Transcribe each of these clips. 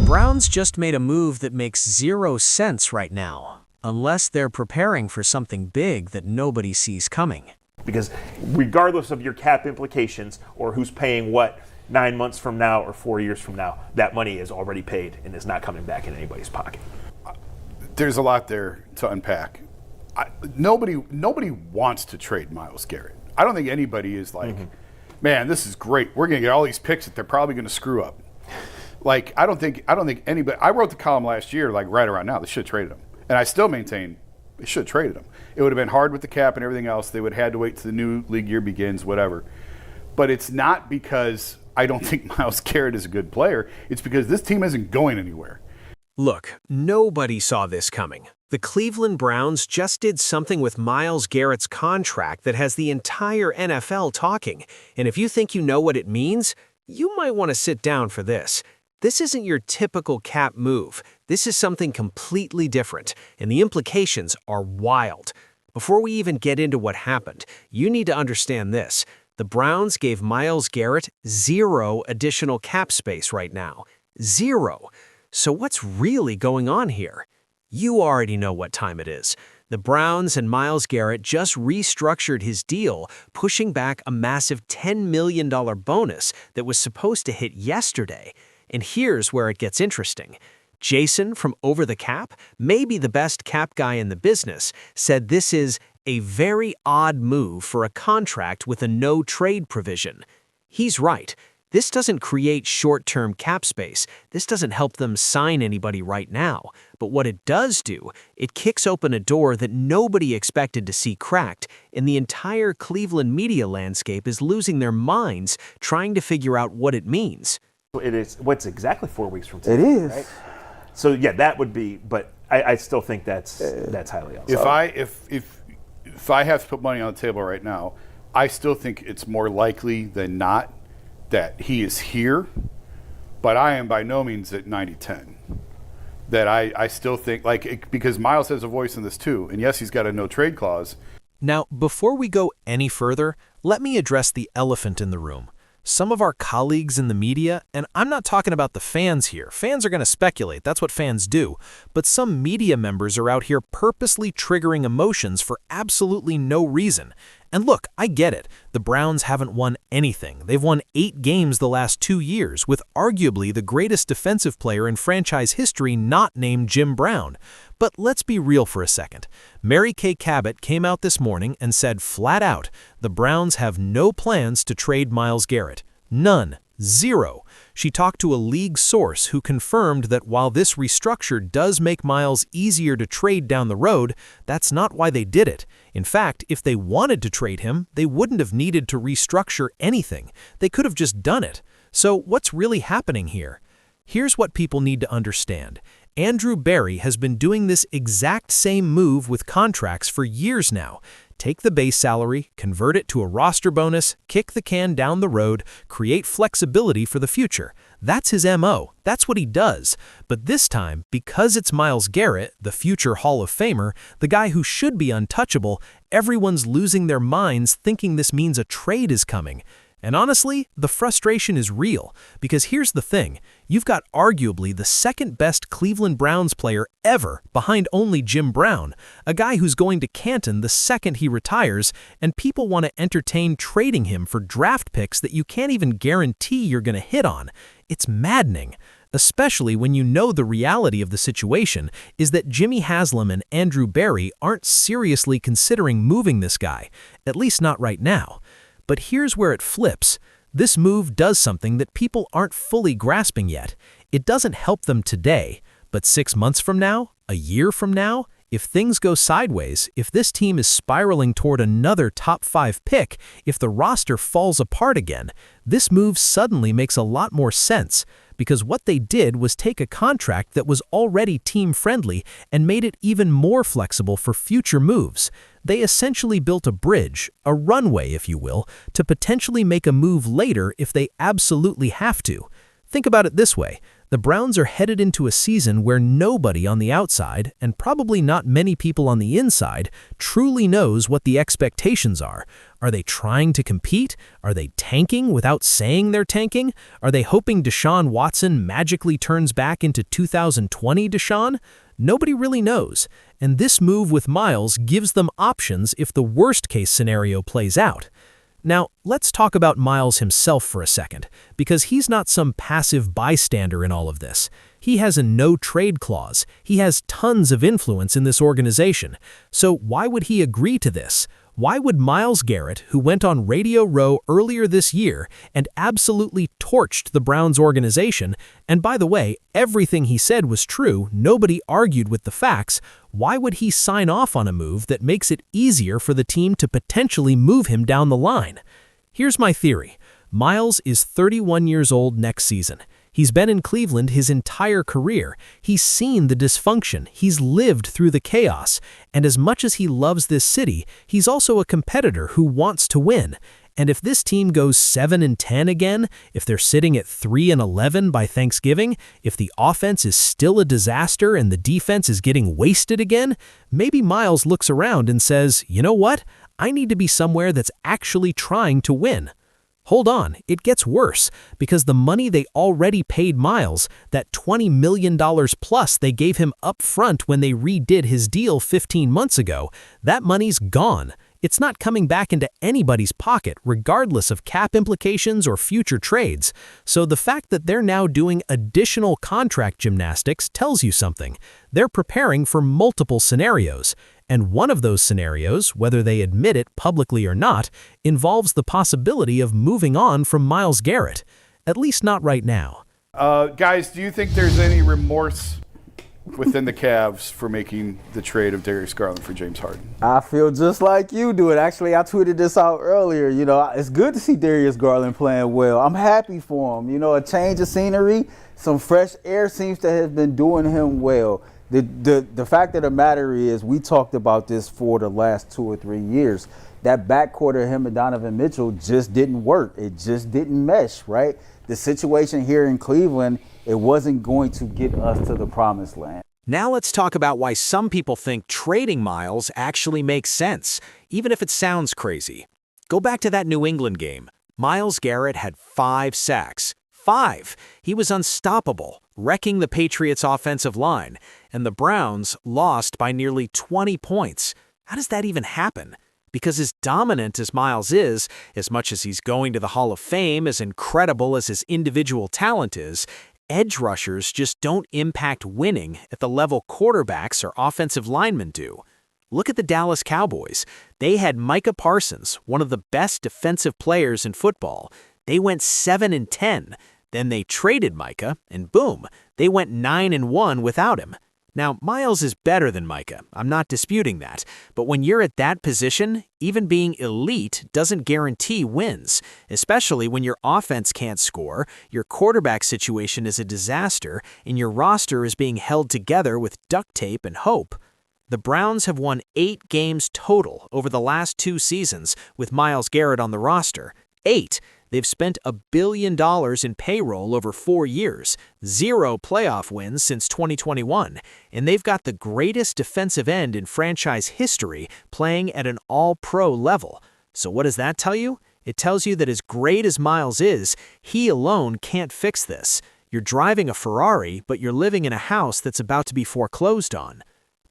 Browns just made a move that makes zero sense right now, unless they're preparing for something big that nobody sees coming. Because regardless of your cap implications or who's paying what 9 months from now or 4 years from now, that money is already paid and is not coming back in anybody's pocket. There's a lot there to unpack. Nobody wants to trade Myles Garrett. I don't think anybody is like, man, this is great. We're going to get all these picks that they're probably going to screw up. Like, I don't think anybody. I wrote the column last year, like right around now, they should have traded him, and I still maintain they should have traded him. It would have been hard with the cap and everything else. They would have had to wait till the new league year begins, whatever. But it's not because I don't think Myles Garrett is a good player. It's because this team isn't going anywhere. Look, nobody saw this coming. The Cleveland Browns just did something with Myles Garrett's contract that has the entire NFL talking. And if you think you know what it means, you might want to sit down for this. This isn't your typical cap move. This is something completely different, and the implications are wild. Before we even get into what happened, you need to understand this. The Browns gave Myles Garrett zero additional cap space right now. Zero. So what's really going on here? You already know what time it is. The Browns and Myles Garrett just restructured his deal, pushing back a massive $10 million bonus that was supposed to hit yesterday. And here's where it gets interesting. Jason from Over the Cap, maybe the best cap guy in the business, said this is a very odd move for a contract with a no-trade provision. He's right. This doesn't create short-term cap space. This doesn't help them sign anybody right now. But what it does do, it kicks open a door that nobody expected to see cracked, and the entire Cleveland media landscape is losing their minds trying to figure out what it means. It is. What's exactly 4 weeks from today? It is. Right? So yeah, that would be. But I still think that's highly outside. If I have to put money on the table right now, I still think it's more likely than not that he is here. But I am by no means at 90-10. That I still think because Myles has a voice in this too, and yes, he's got a no trade clause. Now, before we go any further, let me address the elephant in the room. Some of our colleagues in the media, and I'm not talking about the fans here. Fans are going to speculate. That's what fans do. But some media members are out here purposely triggering emotions for absolutely no reason. And look, I get it. The Browns haven't won anything. They've won 8 games the last 2 years, with arguably the greatest defensive player in franchise history not named Jim Brown. But let's be real for a second. Mary Kay Cabot came out this morning and said flat out, the Browns have no plans to trade Myles Garrett. None. Zero. She talked to a league source who confirmed that while this restructure does make Myles easier to trade down the road, that's not why they did it. In fact, if they wanted to trade him, they wouldn't have needed to restructure anything. They could have just done it. So what's really happening here? Here's what people need to understand. Andrew Berry has been doing this exact same move with contracts for years now. Take the base salary, convert it to a roster bonus, kick the can down the road, create flexibility for the future. That's his MO. That's what he does. But this time, because it's Myles Garrett, the future Hall of Famer, the guy who should be untouchable, everyone's losing their minds thinking this means a trade is coming. And honestly, the frustration is real, because here's the thing. You've got arguably the second best Cleveland Browns player ever behind only Jim Brown, a guy who's going to Canton the second he retires, and people want to entertain trading him for draft picks that you can't even guarantee you're going to hit on. It's maddening. Especially when you know the reality of the situation is that Jimmy Haslam and Andrew Berry aren't seriously considering moving this guy, at least not right now. But here's where it flips. This move does something that people aren't fully grasping yet. It doesn't help them today, but 6 months from now, a year from now, if things go sideways, if this team is spiraling toward another top 5 pick, if the roster falls apart again, this move suddenly makes a lot more sense. Because what they did was take a contract that was already team-friendly and made it even more flexible for future moves. They essentially built a bridge, a runway if you will, to potentially make a move later if they absolutely have to. Think about it this way. The Browns are headed into a season where nobody on the outside, and probably not many people on the inside, truly knows what the expectations are. Are they trying to compete? Are they tanking without saying they're tanking? Are they hoping Deshaun Watson magically turns back into 2020 Deshaun? Nobody really knows, and this move with Myles gives them options if the worst-case scenario plays out. Now, let's talk about Myles himself for a second, because he's not some passive bystander in all of this. He has a no-trade clause. He has tons of influence in this organization. So why would he agree to this? Why would Myles Garrett, who went on Radio Row earlier this year and absolutely torched the Browns organization, and by the way, everything he said was true, nobody argued with the facts, why would he sign off on a move that makes it easier for the team to potentially move him down the line? Here's my theory. Myles is 31 years old next season. He's been in Cleveland his entire career. He's seen the dysfunction. He's lived through the chaos. And as much as he loves this city, he's also a competitor who wants to win. And if this team goes 7-10 again, if they're sitting at 3-11 by Thanksgiving, if the offense is still a disaster and the defense is getting wasted again, maybe Myles looks around and says, you know what? I need to be somewhere that's actually trying to win. Hold on, it gets worse, because the money they already paid Myles, that $20 million plus they gave him up front when they redid his deal 15 months ago, that money's gone. It's not coming back into anybody's pocket, regardless of cap implications or future trades. So the fact that they're now doing additional contract gymnastics tells you something. They're preparing for multiple scenarios. And one of those scenarios, whether they admit it publicly or not, involves the possibility of moving on from Myles Garrett. At least not right now. Guys, do you think there's any remorse within the Cavs for making the trade of Darius Garland for James Harden? I feel just like you do it. Actually, I tweeted this out earlier. You know, it's good to see Darius Garland playing well. I'm happy for him. You know, a change of scenery, some fresh air seems to have been doing him well. The fact of the matter is, we talked about this for the last 2 or 3 years. That backcourt of him and Donovan Mitchell just didn't work. It just didn't mesh, right? The situation here in Cleveland, it wasn't going to get us to the promised land. Now let's talk about why some people think trading Myles actually makes sense, even if it sounds crazy. Go back to that New England game. Myles Garrett had 5 sacks. 5! He was unstoppable, wrecking the Patriots' offensive line, and the Browns lost by nearly 20 points. How does that even happen? Because as dominant as Myles is, as much as he's going to the Hall of Fame, as incredible as his individual talent is, edge rushers just don't impact winning at the level quarterbacks or offensive linemen do. Look at the Dallas Cowboys. They had Micah Parsons, one of the best defensive players in football. They went 7-10. Then they traded Micah, and boom, they went 9-1 without him. Now, Myles is better than Micah. I'm not disputing that. But when you're at that position, even being elite doesn't guarantee wins, especially when your offense can't score, your quarterback situation is a disaster, and your roster is being held together with duct tape and hope. The Browns have won 8 games total over the last 2 seasons with Myles Garrett on the roster. 8. They've spent $1 billion in payroll over 4 years, 0 playoff wins since 2021, and they've got the greatest defensive end in franchise history playing at an all-pro level. So what does that tell you? It tells you that as great as Myles is, he alone can't fix this. You're driving a Ferrari, but you're living in a house that's about to be foreclosed on.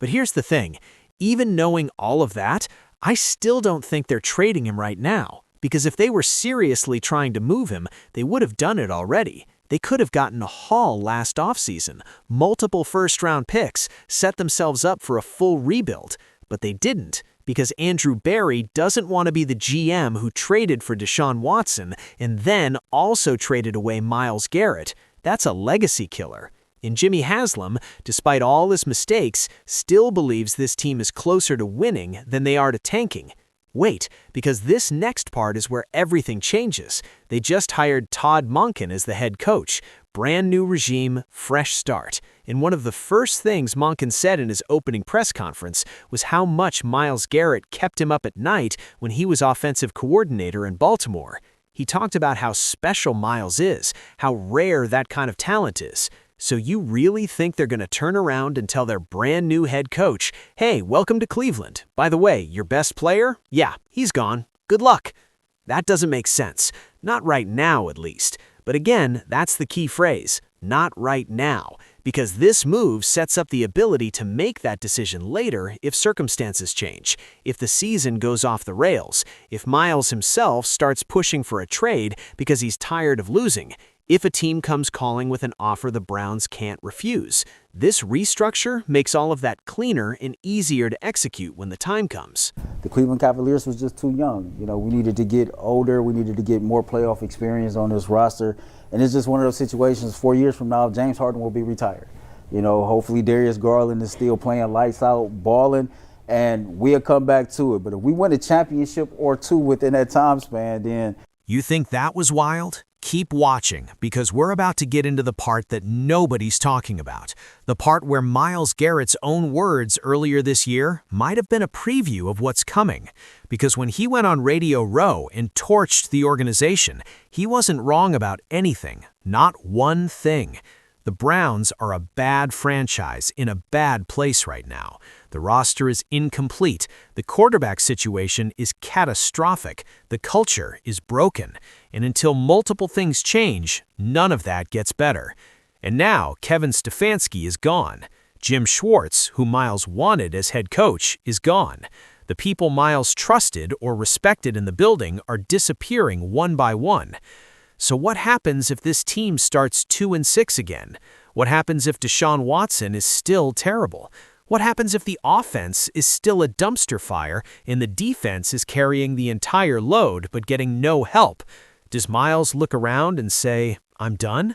But here's the thing. Even knowing all of that, I still don't think they're trading him right now. Because if they were seriously trying to move him, they would have done it already. They could have gotten a haul last offseason, multiple first-round picks, set themselves up for a full rebuild. But they didn't, because Andrew Berry doesn't want to be the GM who traded for Deshaun Watson and then also traded away Myles Garrett. That's a legacy killer. And Jimmy Haslam, despite all his mistakes, still believes this team is closer to winning than they are to tanking. Wait, because this next part is where everything changes. They just hired Todd Monken as the head coach. Brand new regime, fresh start. And one of the first things Monken said in his opening press conference was how much Myles Garrett kept him up at night when he was offensive coordinator in Baltimore. He talked about how special Myles is, how rare that kind of talent is. So you really think they're going to turn around and tell their brand new head coach, hey, welcome to Cleveland. By the way, your best player? Yeah, he's gone. Good luck. That doesn't make sense. Not right now, at least. But again, that's the key phrase, not right now, because this move sets up the ability to make that decision later if circumstances change, if the season goes off the rails, if Myles himself starts pushing for a trade because he's tired of losing, if a team comes calling with an offer the Browns can't refuse. This restructure makes all of that cleaner and easier to execute when the time comes. The Cleveland Cavaliers was just too young. You know, we needed to get older. We needed to get more playoff experience on this roster. And it's just one of those situations 4 years from now, James Harden will be retired. You know, hopefully Darius Garland is still playing lights out, balling, and we'll come back to it. But if we win a championship or two within that time span, then... You think that was wild? Keep watching, because we're about to get into the part that nobody's talking about. The part where Myles Garrett's own words earlier this year might have been a preview of what's coming. Because when he went on Radio Row and torched the organization, he wasn't wrong about anything, not one thing. The Browns are a bad franchise in a bad place right now. The roster is incomplete. The quarterback situation is catastrophic. The culture is broken. And until multiple things change, none of that gets better. And now Kevin Stefanski is gone. Jim Schwartz, who Myles wanted as head coach, is gone. The people Myles trusted or respected in the building are disappearing one by one. So what happens if this team starts 2-6 again? What happens if Deshaun Watson is still terrible? What happens if the offense is still a dumpster fire and the defense is carrying the entire load but getting no help? Does Myles look around and say, I'm done?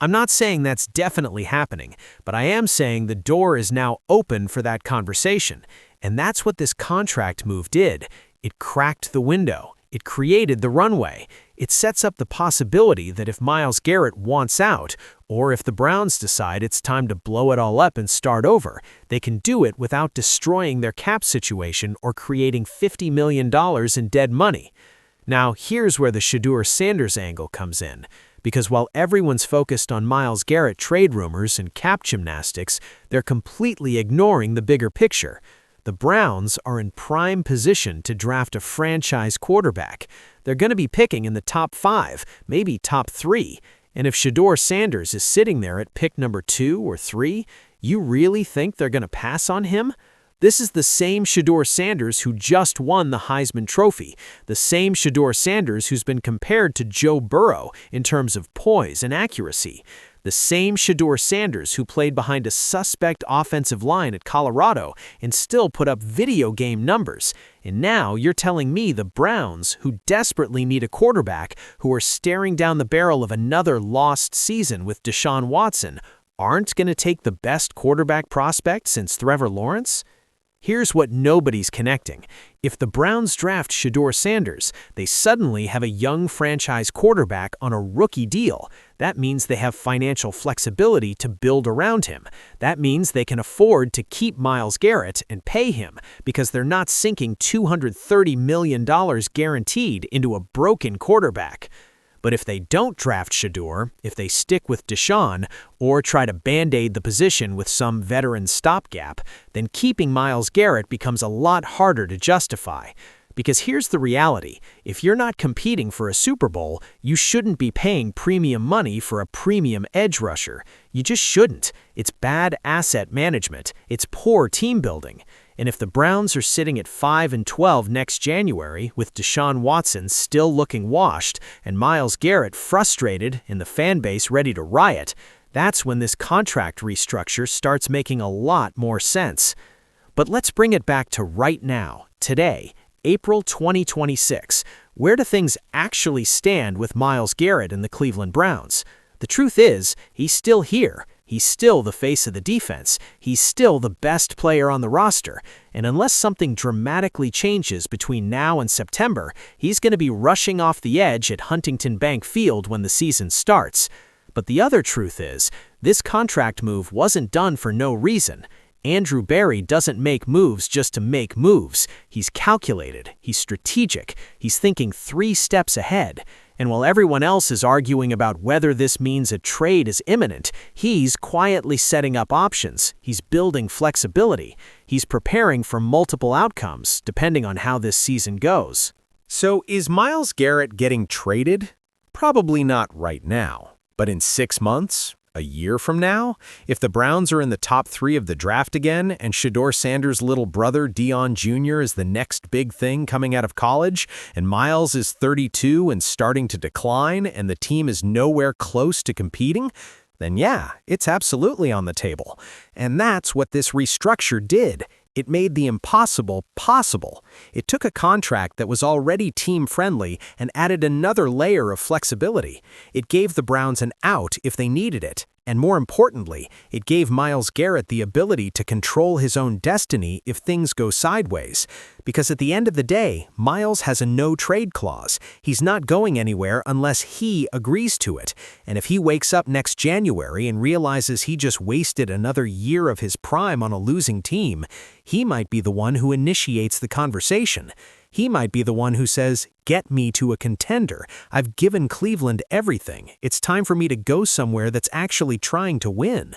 I'm not saying that's definitely happening, but I am saying the door is now open for that conversation. And that's what this contract move did. It cracked the window. It created the runway. It sets up the possibility that if Myles Garrett wants out, or if the Browns decide it's time to blow it all up and start over, they can do it without destroying their cap situation or creating $50 million in dead money. Now, here's where the Shedeur Sanders angle comes in. Because while everyone's focused on Myles Garrett trade rumors and cap gymnastics, they're completely ignoring the bigger picture. The Browns are in prime position to draft a franchise quarterback. They're going to be picking in the top 5, maybe top 3. And if Shedeur Sanders is sitting there at pick number 2 or 3, you really think they're going to pass on him? This is the same Shedeur Sanders who just won the Heisman Trophy, the same Shedeur Sanders who's been compared to Joe Burrow in terms of poise and accuracy. The same Shedeur Sanders who played behind a suspect offensive line at Colorado and still put up video game numbers. And now you're telling me the Browns, who desperately need a quarterback, who are staring down the barrel of another lost season with Deshaun Watson, aren't going to take the best quarterback prospect since Trevor Lawrence? Here's what nobody's connecting. If the Browns draft Shedeur Sanders, they suddenly have a young franchise quarterback on a rookie deal. That means they have financial flexibility to build around him. That means they can afford to keep Myles Garrett and pay him because they're not sinking $230 million guaranteed into a broken quarterback. But if they don't draft Shedeur, if they stick with Deshaun, or try to band-aid the position with some veteran stopgap, then keeping Myles Garrett becomes a lot harder to justify. Because here's the reality. If you're not competing for a Super Bowl, you shouldn't be paying premium money for a premium edge rusher. You just shouldn't. It's bad asset management. It's poor team building. And if the Browns are sitting at 5-12 next January with Deshaun Watson still looking washed and Myles Garrett frustrated and the fan base ready to riot, that's when this contract restructure starts making a lot more sense. But let's bring it back to right now, today, April 2026. Where do things actually stand with Myles Garrett and the Cleveland Browns? The truth is, he's still here. He's still the face of the defense. He's still the best player on the roster. And unless something dramatically changes between now and September, he's going to be rushing off the edge at Huntington Bank Field when the season starts. But the other truth is, this contract move wasn't done for no reason. Andrew Berry doesn't make moves just to make moves. He's calculated. He's strategic. He's thinking 3 steps ahead. And while everyone else is arguing about whether this means a trade is imminent, he's quietly setting up options. He's building flexibility. He's preparing for multiple outcomes, depending on how this season goes. So is Myles Garrett getting traded? Probably not right now. But in 6 months? A year from now? If the Browns are in the top 3 of the draft again, and Shedeur Sanders' little brother, Dion Jr., is the next big thing coming out of college, and Myles is 32 and starting to decline, and the team is nowhere close to competing, then yeah, it's absolutely on the table. And that's what this restructure did. It made the impossible possible. It took a contract that was already team-friendly and added another layer of flexibility. It gave the Browns an out if they needed it. And more importantly, it gave Myles Garrett the ability to control his own destiny if things go sideways. Because at the end of the day, Myles has a no-trade clause. He's not going anywhere unless he agrees to it. And if he wakes up next January and realizes he just wasted another year of his prime on a losing team, he might be the one who initiates the conversation. He might be the one who says, "Get me to a contender. I've given Cleveland everything. It's time for me to go somewhere that's actually trying to win."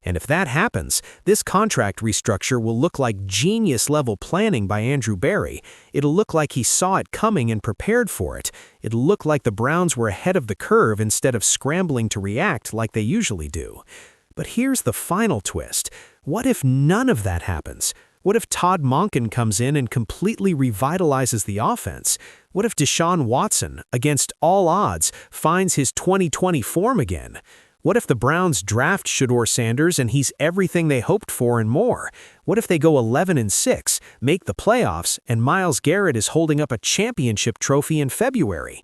And if that happens, this contract restructure will look like genius-level planning by Andrew Berry. It'll look like he saw it coming and prepared for it. It'll look like the Browns were ahead of the curve instead of scrambling to react like they usually do. But here's the final twist. What if none of that happens? What if Todd Monken comes in and completely revitalizes the offense? What if Deshaun Watson, against all odds, finds his 2020 form again? What if the Browns draft Shedeur Sanders and he's everything they hoped for and more? What if they go 11-6, make the playoffs, and Myles Garrett is holding up a championship trophy in February?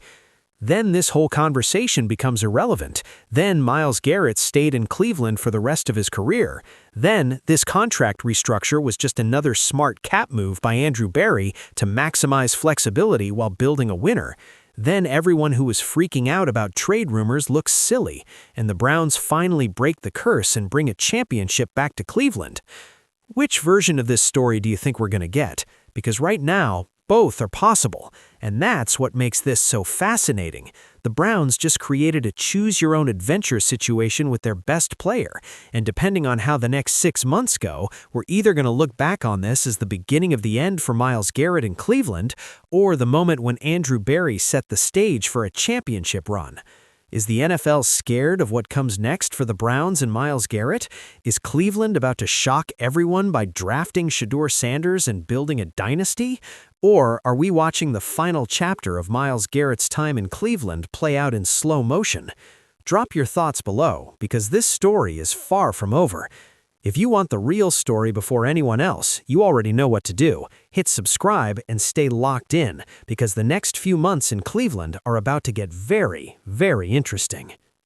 Then this whole conversation becomes irrelevant. Then Myles Garrett stayed in Cleveland for the rest of his career. Then this contract restructure was just another smart cap move by Andrew Berry to maximize flexibility while building a winner. Then everyone who was freaking out about trade rumors looks silly, and the Browns finally break the curse and bring a championship back to Cleveland. Which version of this story do you think we're going to get? Because right now, both are possible, and that's what makes this so fascinating. The Browns just created a choose-your-own-adventure situation with their best player, and depending on how the next 6 months go, we're either going to look back on this as the beginning of the end for Myles Garrett in Cleveland, or the moment when Andrew Berry set the stage for a championship run. Is the NFL scared of what comes next for the Browns and Myles Garrett? Is Cleveland about to shock everyone by drafting Shedeur Sanders and building a dynasty? Or are we watching the final chapter of Myles Garrett's time in Cleveland play out in slow motion? Drop your thoughts below, because this story is far from over. If you want the real story before anyone else, you already know what to do. Hit subscribe and stay locked in, because the next few months in Cleveland are about to get very, very interesting.